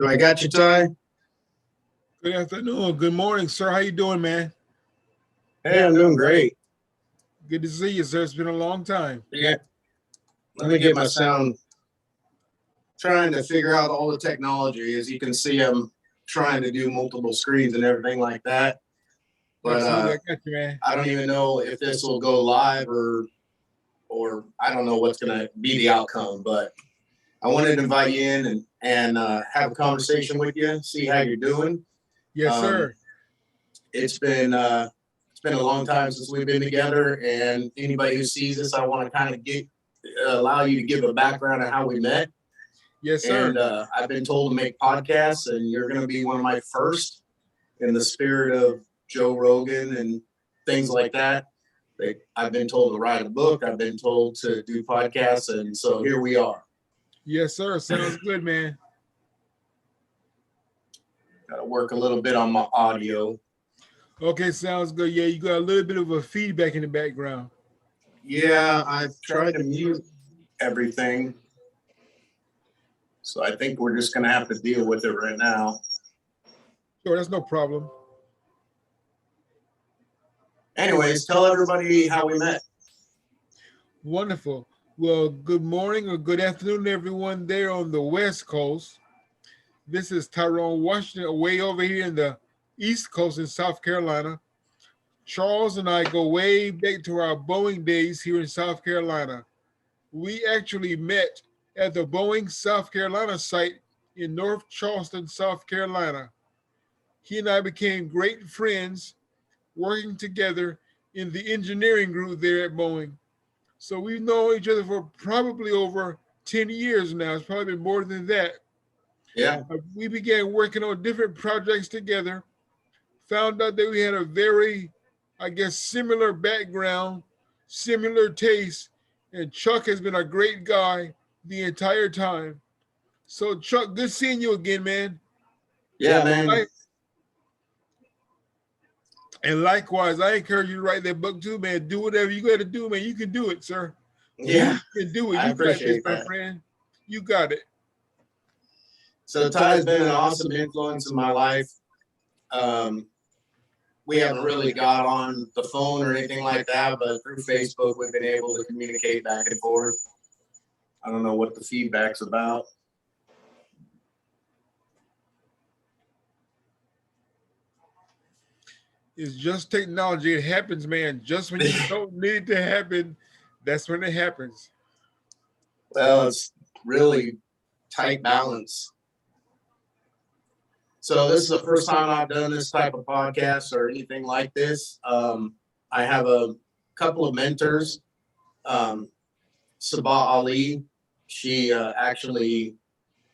So I got you, Ty. Good afternoon. Good morning, sir. How you doing, man? Hey, I'm doing great. Good to see you, sir. It's been a long time. Yeah. Let me get my sound. Trying to figure out all the technology. As you can see, I'm trying to do multiple screens and everything like that. But Absolutely, I got you, man. I don't even know if this will go live or I don't know what's going to be the outcome. But I wanted to invite you in and have a conversation with you, see how you're doing. Yes, sir. It's been a long time since we've been together, and anybody who sees this, I want to kind of allow you to give a background on how we met. Yes, sir. And I've been told to make podcasts, and you're going to be one of my first in the spirit of Joe Rogan and things like that. I've been told to write a book. I've been told to do podcasts, and so here we are. Yes, sir. Sounds good, man. Got to work a little bit on my audio. Okay, sounds good. Yeah, you got a little bit of a feedback in the background. Yeah, I've tried to mute everything. So I think we're just going to have to deal with it right now. Sure, that's no problem. Anyways, tell everybody how we met. Wonderful. Well, good morning or good afternoon, everyone there on the West Coast. This is Tyrone Washington, way over here in the East Coast in South Carolina. Charles and I go way back to our Boeing days here in South Carolina. We actually met at the Boeing, South Carolina site in North Charleston, South Carolina. He and I became great friends working together in the engineering group there at Boeing. So we've known each other for probably over 10 years now. It's probably been more than that. Yeah. We began working on different projects together, found out that we had a very, similar background, similar taste, and Chuck has been a great guy the entire time. So, Chuck, good seeing you again, man. Yeah, man. And likewise, I encourage you to write that book too, man. Do whatever you got to do, man. You can do it, sir. Yeah. You can do it. I appreciate that, my friend. You got it. So Ty's been an awesome influence in my life. We haven't really got on the phone or anything like that, but through Facebook, we've been able to communicate back and forth. I don't know what the feedback's about. It's just technology. It happens, man. Just when you don't need it to happen, that's when it happens. Well, it's really tight balance. So this is the first time I've done this type of podcast or anything like this. I have a couple of mentors. Sabah Ali, she actually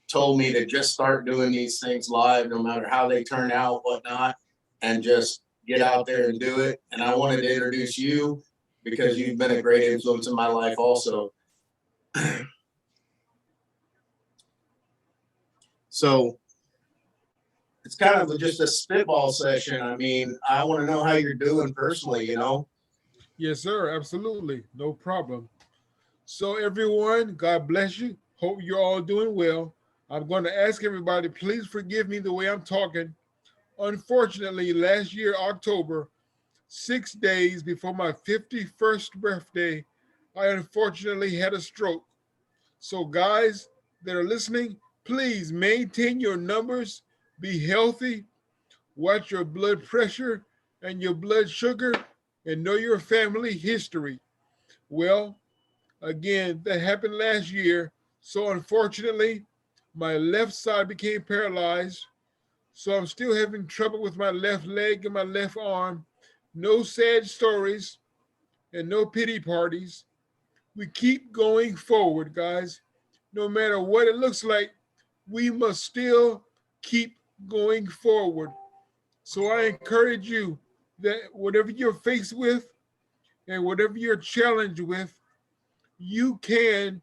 told me to just start doing these things live, no matter how they turn out, whatnot, and just get out there and do it. And I wanted to introduce you because you've been a great influence in my life also. So it's kind of just a spitball session. I mean, I want to know how you're doing personally, you know? Yes, sir. Absolutely. No problem. So, everyone, God bless you. Hope you're all doing well. I'm going to ask everybody, please forgive me the way I'm talking. Unfortunately, last year, October, 6 days before my 51st birthday, I unfortunately had a stroke. So, guys that are listening, please maintain your numbers, be healthy, watch your blood pressure and your blood sugar, and know your family history. Well, again, that happened last year. So, unfortunately, my left side became paralyzed. So, I'm still having trouble with my left leg and my left arm. No sad stories and no pity parties. We keep going forward, guys. No matter what it looks like, we must still keep going forward. So I encourage you that whatever you're faced with and whatever you're challenged with, you can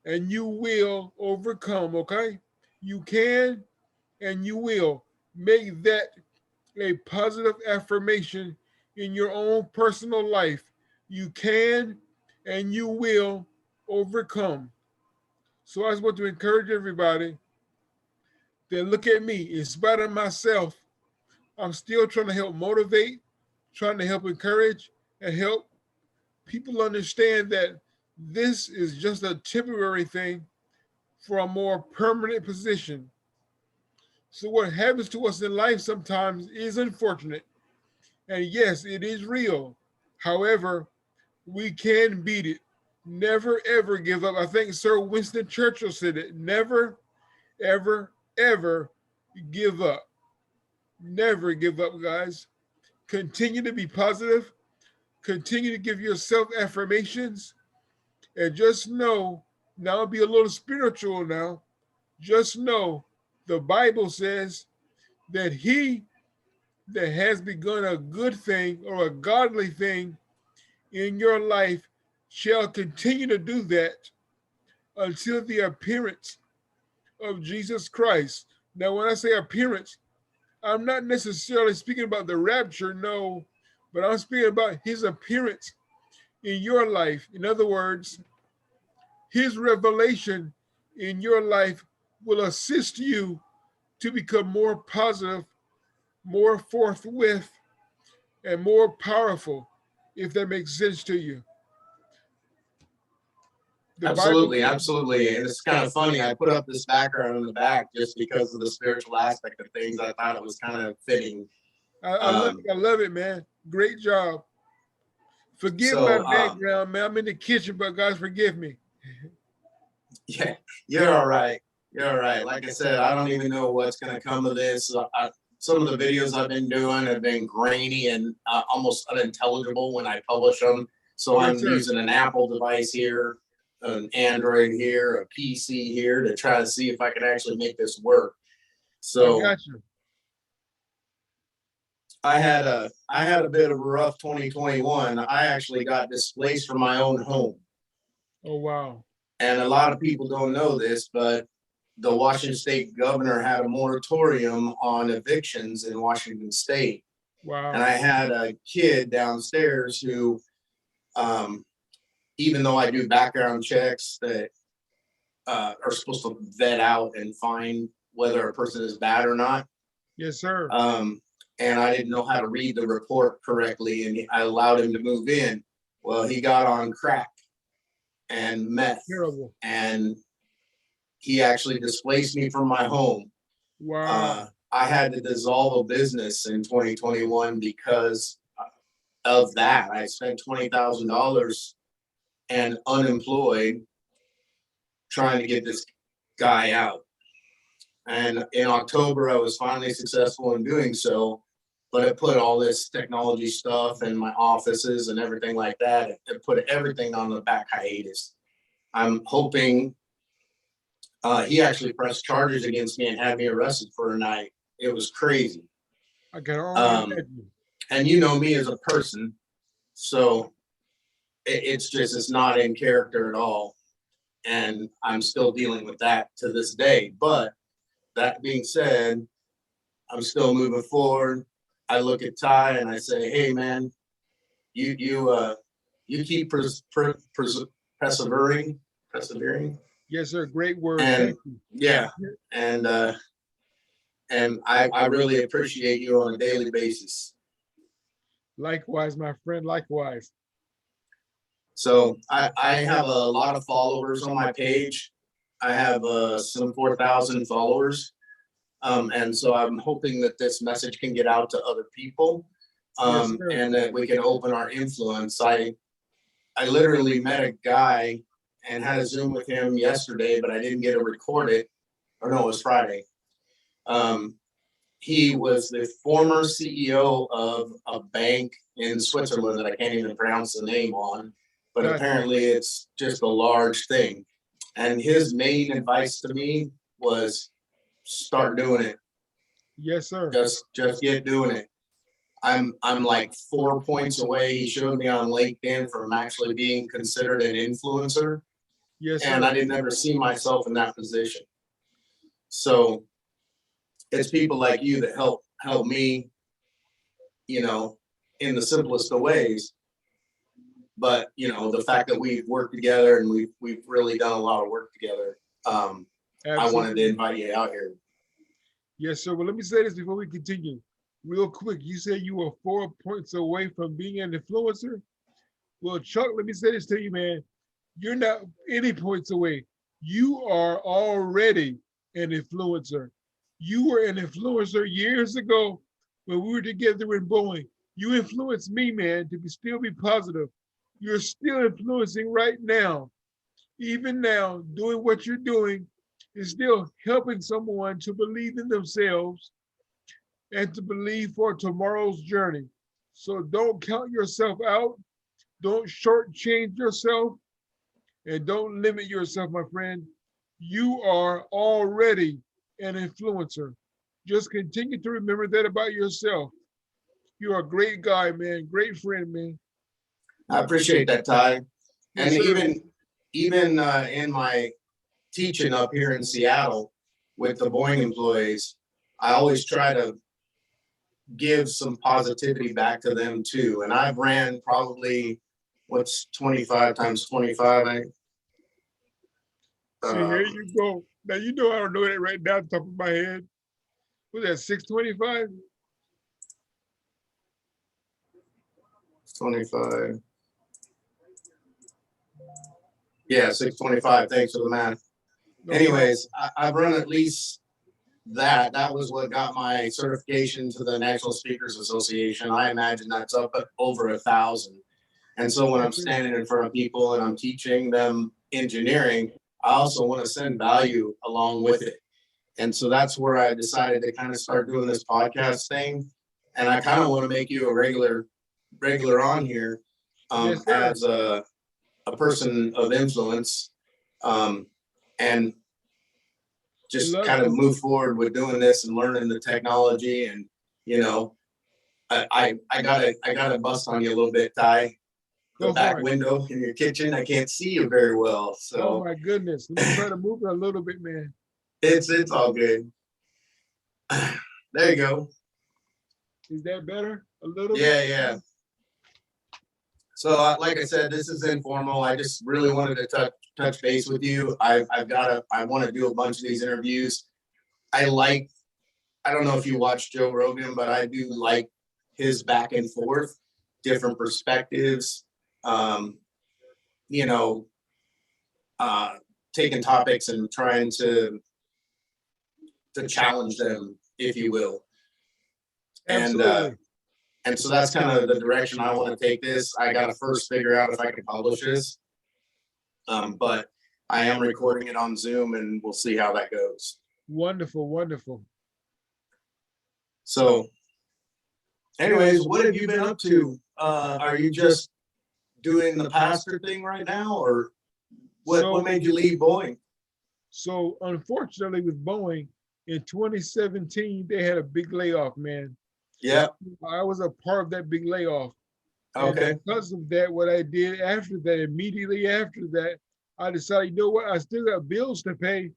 and you will overcome, okay? You can and you will. Make that a positive affirmation in your own personal life. You can and you will overcome. So I just want to encourage everybody then look at me. In spite of myself, I'm still trying to help motivate, trying to help encourage, and help people understand that this is just a temporary thing for a more permanent position. So what happens to us in life sometimes is unfortunate. And yes, it is real. However, we can beat it. Never ever give up. I think Sir Winston Churchill said it. Never, ever, ever give up. Never give up, guys. Continue to be positive. Continue to give yourself affirmations. And just know, now be a little spiritual now. Just know the Bible says that he that has begun a good thing or a godly thing in your life shall continue to do that until the appearance of Jesus Christ. Now, when I say appearance, I'm not necessarily speaking about the rapture, no, but I'm speaking about his appearance in your life. In other words, his revelation in your life will assist you to become more positive, more forthwith, and more powerful, if that makes sense to you. The Bible, Absolutely. And it's kind of funny. I put up this background in the back just because of the spiritual aspect of things. I thought it was kind of fitting. I love it, man. Great job. Forgive my So, background, man. I'm in the kitchen, but guys, forgive me. yeah, you're all right. You're all right. Like I said, I don't even know what's going to come of this. Some of the videos I've been doing have been grainy and almost unintelligible when I publish them. So Yes, I'm sir. using an Apple device here, an Android here, a PC here to try to see if I can actually make this work. I So got you. I had a bit of a rough 2021. I actually got displaced from my own home. Oh, wow. And a lot of people don't know this, but the Washington State governor had a moratorium on evictions in Washington State. Wow. And I had a kid downstairs who, even though I do background checks that are supposed to vet out and find whether a person is bad or not. Yes, sir. And I didn't know how to read the report correctly, and I allowed him to move in. Well, he got on crack and meth. Terrible. And he actually displaced me from my home. Wow. I had to dissolve a business in 2021 because of that. I spent $20,000 and unemployed trying to get this guy out. And in October, I was finally successful in doing so, but it put all this technology stuff in my offices and everything like that. It put everything on the back hiatus. I'm hoping he actually pressed charges against me and had me arrested for a night. It was crazy. I can only imagine. And you know me as a person, so it's not in character at all. And I'm still dealing with that to this day. But that being said, I'm still moving forward. I look at Ty and I say, hey man, you keep persevering. Yes, sir. Great word. And Thank you. yeah, and I really appreciate you on a daily basis. Likewise, my friend. Likewise. So I have a lot of followers on my page. I have some 4,000 followers. And so I'm hoping that this message can get out to other people, Yes, and that we can open our influence. I literally met a guy and had a Zoom with him yesterday, but I didn't get to record it. Or no, it was Friday. He was the former CEO of a bank in Switzerland that I can't even pronounce the name on, but apparently it's just a large thing. And his main advice to me was start doing it. Yes, sir. Just get doing it. I'm like 4 points away. He showed me on LinkedIn from actually being considered an influencer. Yes, sir. And I didn't ever see myself in that position. So it's people like you that help me, you know, in the simplest of ways. But you know, the fact that we've worked together and we've really done a lot of work together. I wanted to invite you out here. Yes, sir. Well, let me say this before we continue. Real quick, you said you were 4 points away from being an influencer. Well, Chuck, let me say this to you, man. You're not any points away. You are already an influencer. You were an influencer years ago when we were together in Boeing. You influenced me, man, to still be positive. You're still influencing right now. Even now, doing what you're doing is still helping someone to believe in themselves and to believe for tomorrow's journey. So don't count yourself out. Don't shortchange yourself and don't limit yourself, my friend. You are already an influencer. Just continue to remember that about yourself. You're a great guy, man. Great friend, man. I appreciate that, Ty. Yes, And sir. even in my teaching up here in Seattle with the Boeing employees, I always try to give some positivity back to them too. And I've ran probably what's 25 times 25. See, here you go. Now you know I don't know that right now off the top of my head. Was that 625? 25. Yeah, 625. Thanks for the math. No Anyways, I've run at least that. That was what got my certification to the National Speakers Association. I imagine that's up at over 1,000. And so when I'm standing in front of people and I'm teaching them engineering, I also want to send value along with it. And so that's where I decided to kind of start doing this podcast thing. And I kind of want to make you a regular on here Yes, as a person of influence, and just kind of move forward with doing this and learning the technology. And you know, I gotta bust on you a little bit, Ty. The back window in your kitchen, I can't see you very well. So oh my goodness, let me try to move it a little bit, man. It's all good. There you go. Is that better? A little bit? Yeah, yeah. So, like I said, this is informal. I just really wanted to touch base with you. I want to do a bunch of these interviews. I don't know if you watch Joe Rogan, but I do like his back and forth, different perspectives, you know, taking topics and trying to challenge them, if you will. Absolutely. And so that's kind of the direction I want to take this. I got to first figure out if I can publish this. But I am recording it on Zoom and we'll see how that goes. Wonderful, wonderful. So anyways, what have you been up to? Are you just doing the pastor thing right now, or what made you leave Boeing? So unfortunately with Boeing in 2017, they had a big layoff, man. Yeah. I was a part of that big layoff. Okay. And because of that, what I did after that, immediately after that, I decided, you know what, I still got bills to pay.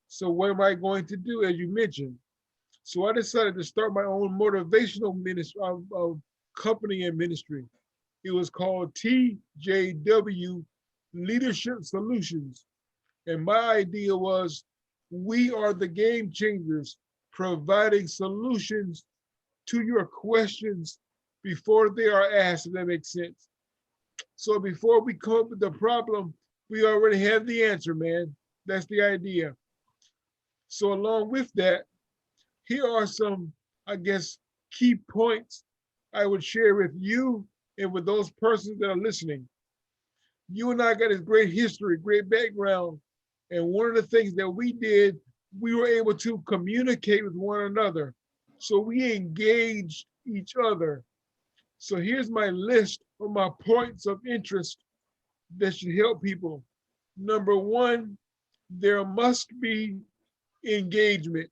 So what am I going to do, as you mentioned? So I decided to start my own motivational ministry, company and ministry. It was called TJW Leadership Solutions. And my idea was, we are the game changers, providing solutions to your questions before they are asked, if that makes sense. So before we come up with the problem, we already have the answer, man. That's the idea. So along with that, here are some, I guess, key points I would share with you and with those persons that are listening. You and I got this great history, great background. And one of the things that we did, we were able to communicate with one another. So we engaged each other. So here's my list of my points of interest that should help people. Number one, there must be engagement.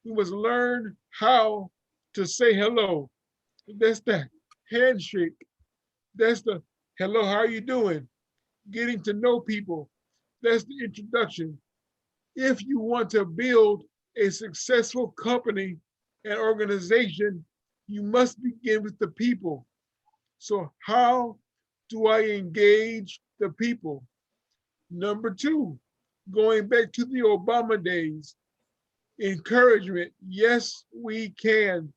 We must learn how to say hello. That's the handshake. That's the hello, how are you doing? Getting to know people. That's the introduction. If you want to build a successful company and organization, you must begin with the people. So how do I engage the people? Number two, going back to the Obama days, Encouragement. Yes, we can.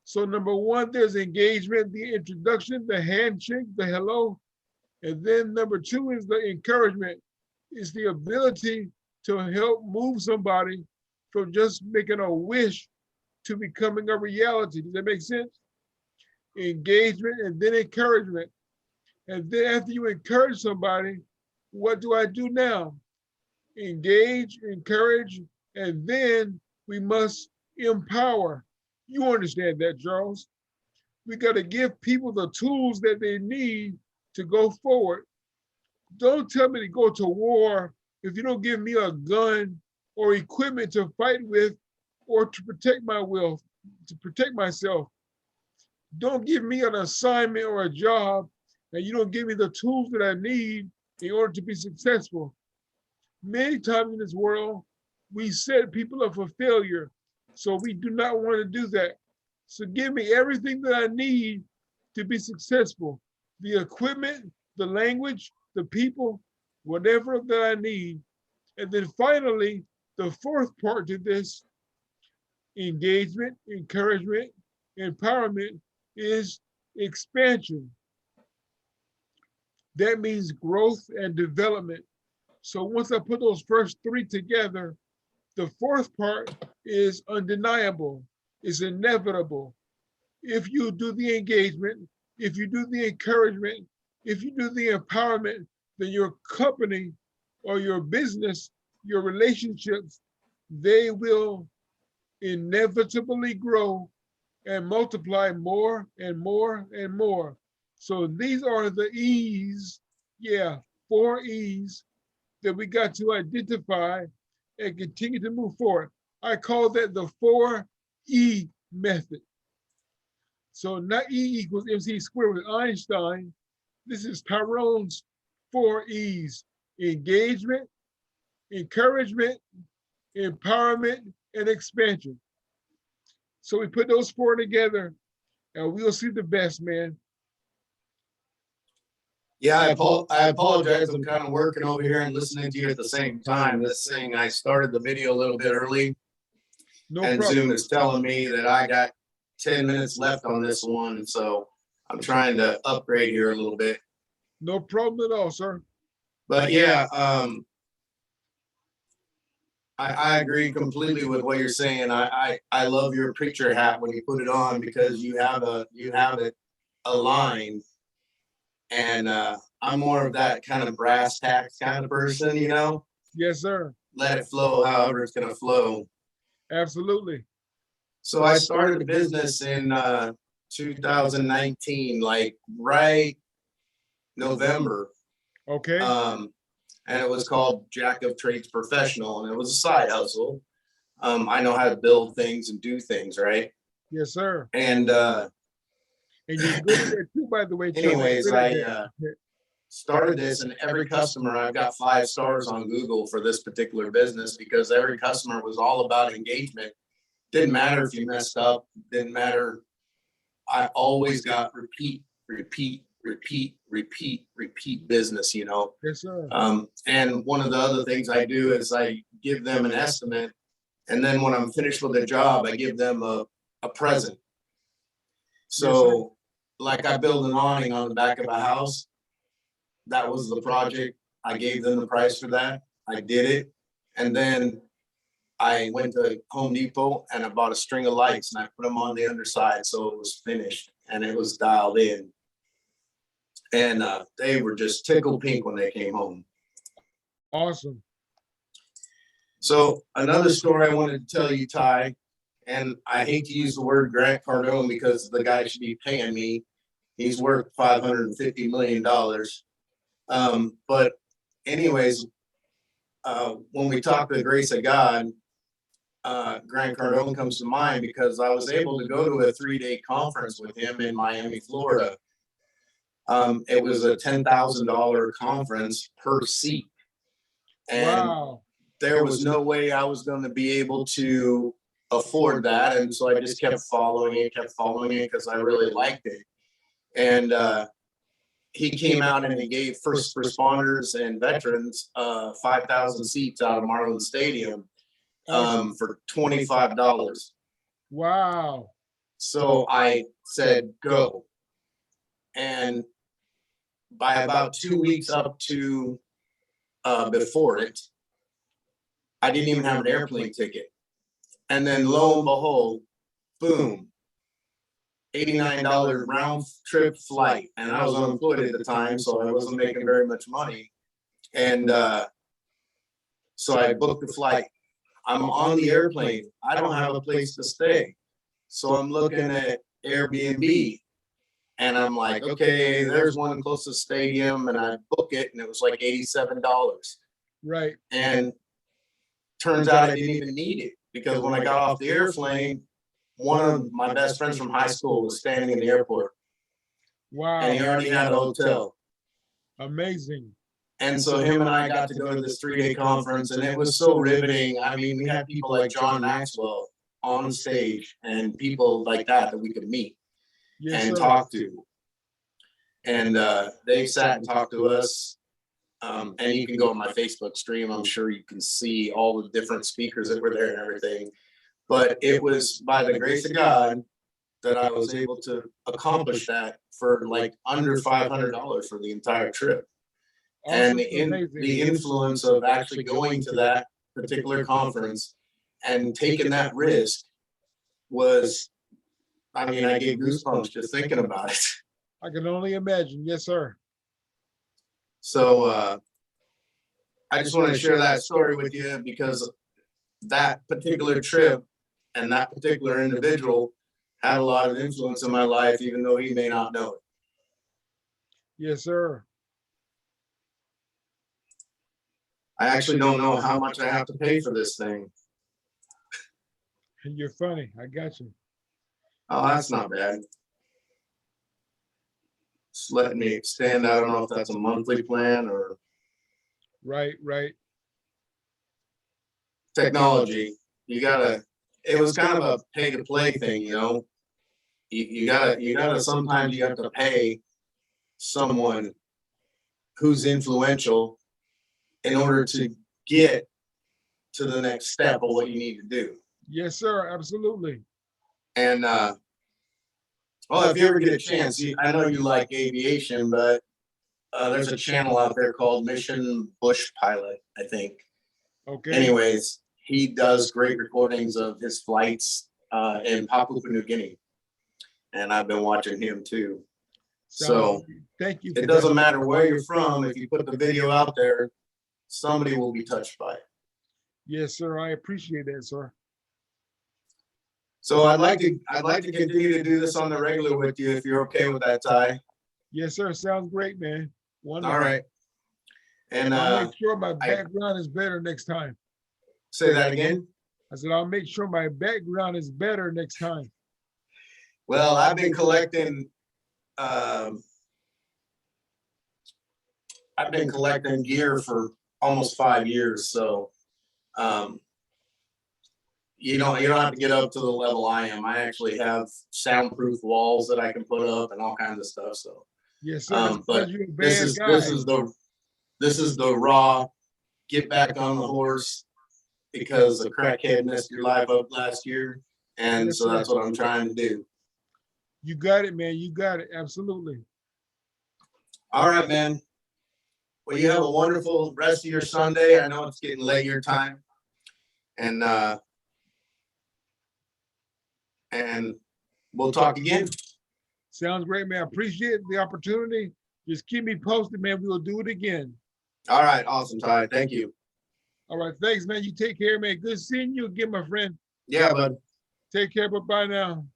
So number one, there's engagement, the introduction, the handshake, the hello. And then number two is the encouragement. It's the ability to help move somebody from just making a wish to becoming a reality. Does that make sense? Engagement and then encouragement. And then after you encourage somebody, what do I do now? Engage, encourage, and then we must empower. You understand that, Charles? We got to give people the tools that they need to go forward. Don't tell me to go to war if you don't give me a gun or equipment to fight with or to protect my wealth, to protect myself. Don't give me an assignment or a job and you don't give me the tools that I need in order to be successful. Many times in this world, we set people up for failure. So we do not want to do that. So give me everything that I need to be successful. The equipment, the language, the people, whatever that I need. And then finally, the fourth part to this engagement, encouragement, empowerment is expansion. That means growth and development. So once I put those first three together, the fourth part is undeniable, is inevitable. If you do the engagement, if you do the encouragement, if you do the empowerment, then your company or your business, your relationships, they will inevitably grow and multiply more and more and more. So these are the E's, yeah, 4 E's that we got to identify and continue to move forward. I call that the 4E method. So not E equals MC squared with Einstein. This is Tyrone's 4 E's: engagement, encouragement, empowerment, and expansion. So we put those 4 together and we'll see the best, man. Yeah, I apologize. I'm kind of working over here and listening to you at the same time. This thing, I started the video a little bit early, No and problem. Zoom is telling me that I got 10 minutes left on this one. So I'm trying to upgrade here a little bit. No problem at all, sir. But yeah, I agree completely with what you're saying. I love your preacher hat when you put it on because you have it aligned. And I'm more of that kind of brass tacks kind of person, you know? Yes, sir. Let it flow however it's going to flow. Absolutely. So I started a business in 2019, like right November. Okay. And it was called Jack of Trades Professional, and it was a side hustle. I know how to build things and do things, right? Yes, sir. And you're good at that too, by the way. anyways, I started this, and every customer, I've got 5 stars on Google for this particular business because every customer was all about engagement. Didn't matter if you messed up, didn't matter. I always got repeat business, you know. Yes, sir. And one of the other things I do is I give them an estimate, and then when I'm finished with their job, I give them a present. So like I build an awning on the back of a house. That was the project. I gave them the price for that. I did it. And then I went to Home Depot and I bought a string of lights and I put them on the underside. So it was finished and it was dialed in. And they were just tickled pink when they came home. Awesome. So another story I wanted to tell you, Ty, and I hate to use the word Grant Cardone because the guy should be paying me. He's worth $550 million. But anyways, when we talk the grace of God, Grant Cardone comes to mind because I was able to go to a 3-day conference with him in Miami, Florida. It was a $10,000 conference per seat. And wow. There was no way I was going to be able to afford that. And so I just kept following it because I really liked it. And he came out and he gave first responders and veterans 5,000 seats out of Marlin Stadium. for $25. Wow. So I said, go. And by about 2 weeks up to before it, I didn't even have an airplane ticket. And then lo and behold, boom, $89 round trip flight. And I was unemployed at the time, so I wasn't making very much money. And so I booked the flight. I'm on the airplane. I don't have a place to stay. So I'm looking at Airbnb. And I'm like, okay, there's one close to the stadium, and I book it, and it was like $87. Right. And turns out I didn't even need it, because when I got off the airplane, one of my best friends from high school was standing in the airport. Wow. And he already had a hotel. Amazing. And so him and I got to go to this 3-day conference, and it was so riveting. I mean, we had people like John Maxwell on stage and people like that we could meet. Yes, and talk to. And they sat and talked to us. And you can go on my Facebook stream. I'm sure you can see all the different speakers that were there and everything. But it was by the grace of God that I was able to accomplish that for like under $500 for the entire trip. Awesome. And the influence of actually going to that particular conference and taking that risk was, I mean, I get goosebumps just thinking about it. I can only imagine. Yes, sir. So I just want to share that story with you, because that particular trip and that particular individual had a lot of influence in my life, even though he may not know it. Yes, sir. I actually don't know how much I have to pay for this thing. You're funny. I got you. Oh, that's not bad. Just letting me extend. I don't know if that's a monthly plan or. Right. Technology. You gotta. It was kind of a pay to play thing, you know. You gotta. Sometimes you have to pay someone who's influential in order to get to the next step of what you need to do. Yes, sir. Absolutely. And well, if you ever get a chance, I know you like aviation, but there's a channel out there called Mission Bush Pilot, I think. Okay. Anyways, he does great recordings of his flights in Papua New Guinea, and I've been watching him too. So thank you. It doesn't matter where you're from. If you put the video out there, somebody will be touched by it. Yes, sir. I appreciate that, sir. So I'd like to continue to do this on the regular with you, if you're okay with that, Ty. Yes, sir. Sounds great, man. Wonderful. All right. And I'll make sure my background is better next time. Say that again. I said I'll make sure my background is better next time. Well, I've been collecting. I've been collecting gear for almost 5 years, so you don't have to get up to the level I am. I actually have soundproof walls that I can put up and all kinds of stuff. So yes, sir. But this is the raw get back on the horse, because the crackhead messed your life up last year, and so that's what I'm trying to do. You got it, man. You got it. Absolutely. All right, man. Well, you have a wonderful rest of your Sunday. I know it's getting late your time. And we'll talk again. Sounds great, man. I appreciate the opportunity. Just keep me posted, man. We'll do it again. All right. Awesome, Ty. Thank you. All right. Thanks, man. You take care, man. Good seeing you again, my friend. Yeah, bud. Take care. Bye-bye now.